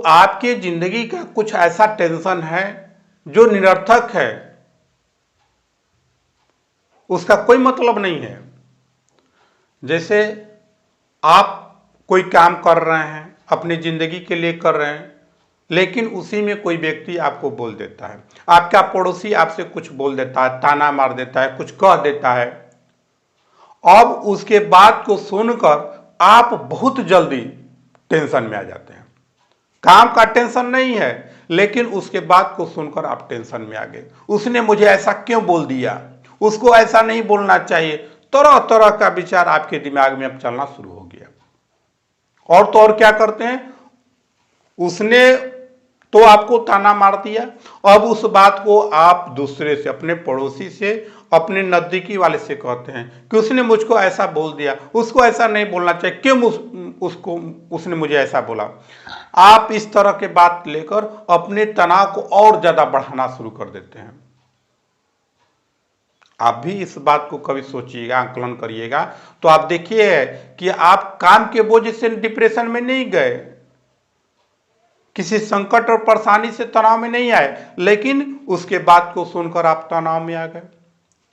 आपके जिंदगी का कुछ ऐसा टेंशन है जो निरर्थक है, उसका कोई मतलब नहीं है। जैसे आप कोई काम कर रहे हैं, अपनी जिंदगी के लिए कर रहे हैं, लेकिन उसी में कोई व्यक्ति आपको बोल देता है, आपका पड़ोसी आपसे कुछ बोल देता है, ताना मार देता है, कुछ कह देता है। अब उसके बात को सुनकर आप बहुत जल्दी टेंशन में आ जाते हैं। काम का टेंशन नहीं है, लेकिन उसके बात को सुनकर आप टेंशन में आ गए। उसने मुझे ऐसा क्यों बोल दिया, उसको ऐसा नहीं बोलना चाहिए। तरह तरह का विचार आपके दिमाग में अब चलना शुरू हो गया। और तो और क्या करते हैं, उसने तो आपको ताना मार दिया, अब उस बात को आप दूसरे से, अपने पड़ोसी से, अपने नजदीकी वाले से कहते हैं कि उसने मुझको ऐसा बोल दिया, उसको ऐसा नहीं बोलना चाहिए, क्यों उसने मुझे ऐसा बोला। आप इस तरह के बात लेकर अपने तनाव को और ज्यादा बढ़ाना शुरू कर देते हैं। आप भी इस बात को कभी सोचिएगा, आंकलन करिएगा, तो आप देखिए कि आप काम के बोझ से डिप्रेशन में नहीं गए, किसी संकट और परेशानी से तनाव में नहीं आए, लेकिन उसके बात को सुनकर आप तनाव में आ गए।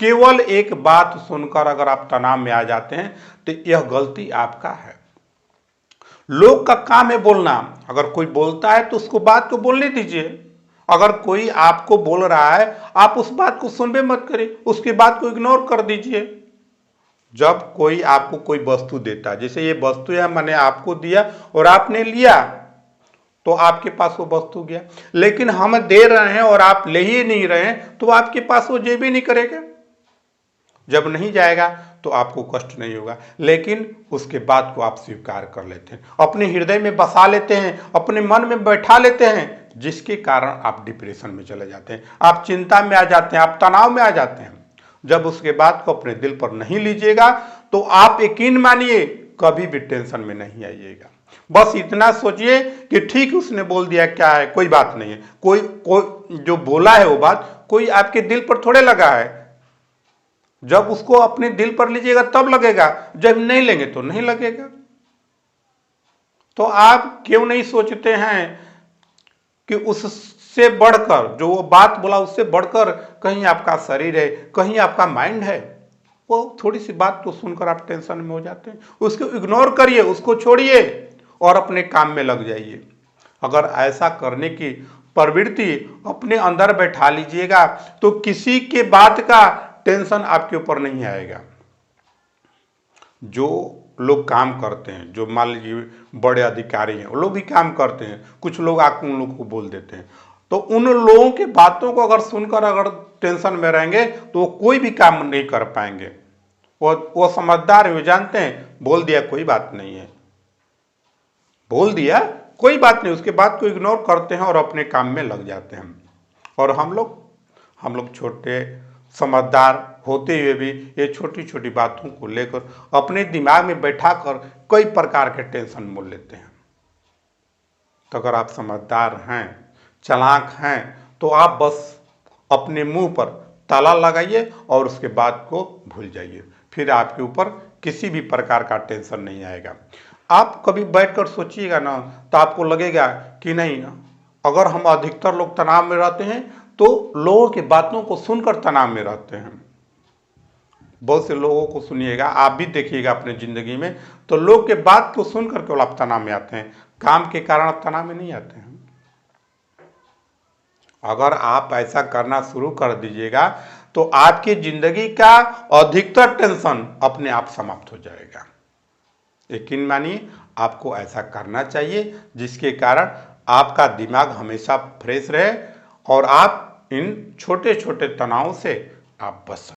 केवल एक बात सुनकर अगर आप तनाव में आ जाते हैं तो यह गलती आपका है। लोग का काम है बोलना, अगर कोई बोलता है तो उसको बात को बोलने दीजिए। अगर कोई आपको बोल रहा है, आप उस बात को सुनबे मत करिए, उसकी बात को इग्नोर कर दीजिए। जब कोई आपको कोई वस्तु देता है, जैसे ये वस्तु है मैंने आपको दिया और आपने लिया, तो आपके पास वो वस्तु गया। लेकिन हम दे रहे हैं और आप ले ही नहीं रहे हैं, तो आपके पास वो जे भी नहीं करेगा। जब नहीं जाएगा तो आपको कष्ट नहीं होगा, लेकिन उसके बाद को आप स्वीकार कर लेते हैं, अपने हृदय में बसा लेते हैं, अपने मन में बैठा लेते हैं, जिसके कारण आप डिप्रेशन में चले जाते हैं, आप चिंता में आ जाते हैं, आप तनाव में आ जाते हैं। जब उसके बाद को अपने दिल पर नहीं लीजिएगा तो आप यकीन मानिए कभी भी टेंशन में नहीं आइएगा। बस इतना सोचिए कि ठीक उसने बोल दिया, क्या है, कोई बात नहीं है। कोई जो बोला है वो बात कोई आपके दिल पर थोड़े लगा है। जब उसको अपने दिल पर लीजिएगा तब लगेगा, जब नहीं लेंगे तो नहीं लगेगा। तो आप क्यों नहीं सोचते हैं कि उससे बढ़कर, जो वो बात बोला उससे बढ़कर कहीं आपका शरीर है, कहीं आपका माइंड है। वो थोड़ी सी बात को सुनकर आप टेंशन में हो जाते हैं, उसको इग्नोर करिए, उसको छोड़िए और अपने काम में लग जाइए। अगर ऐसा करने की प्रवृत्ति अपने अंदर बैठा लीजिएगा तो किसी के बात का टेंशन आपके ऊपर नहीं आएगा। जो लोग काम करते हैं, जो मान लीजिए बड़े अधिकारी हैं, वो लोग भी काम करते हैं, कुछ लोग आके उन लोग को बोल देते हैं, तो उन लोगों की बातों को अगर सुनकर अगर टेंशन में रहेंगे तो वो कोई भी काम नहीं कर पाएंगे। वो समझदार है, वो जानते हैं बोल दिया कोई बात नहीं है, बोल दिया कोई बात नहीं, उसके बाद को इग्नोर करते हैं और अपने काम में लग जाते हैं। और हम लोग छोटे समझदार होते हुए भी ये छोटी छोटी बातों को लेकर अपने दिमाग में बैठाकर कई प्रकार के टेंशन मोल लेते हैं। तो अगर आप समझदार हैं, चालाक हैं, तो आप बस अपने मुंह पर ताला लगाइए और उसके बाद को भूल जाइए, फिर आपके ऊपर किसी भी प्रकार का टेंशन नहीं आएगा। आप कभी बैठकर सोचिएगा ना, तो आपको लगेगा कि नहीं, अगर हम अधिकतर लोग तनाव में रहते हैं तो लोगों की बातों को सुनकर तनाव में रहते हैं। बहुत से लोगों को सुनिएगा, आप भी देखिएगा अपने जिंदगी में, तो लोग के बात को सुनकर केवल आप तनाव में आते हैं, काम के कारण आप तनाव में नहीं आते हैं। अगर आप ऐसा करना शुरू कर दीजिएगा तो आपकी जिंदगी का अधिकतर टेंशन अपने आप समाप्त हो जाएगा। यकीन मानिए आपको ऐसा करना चाहिए, जिसके कारण आपका दिमाग हमेशा फ्रेश रहे और आप इन छोटे छोटे तनाव से आप बच सकें।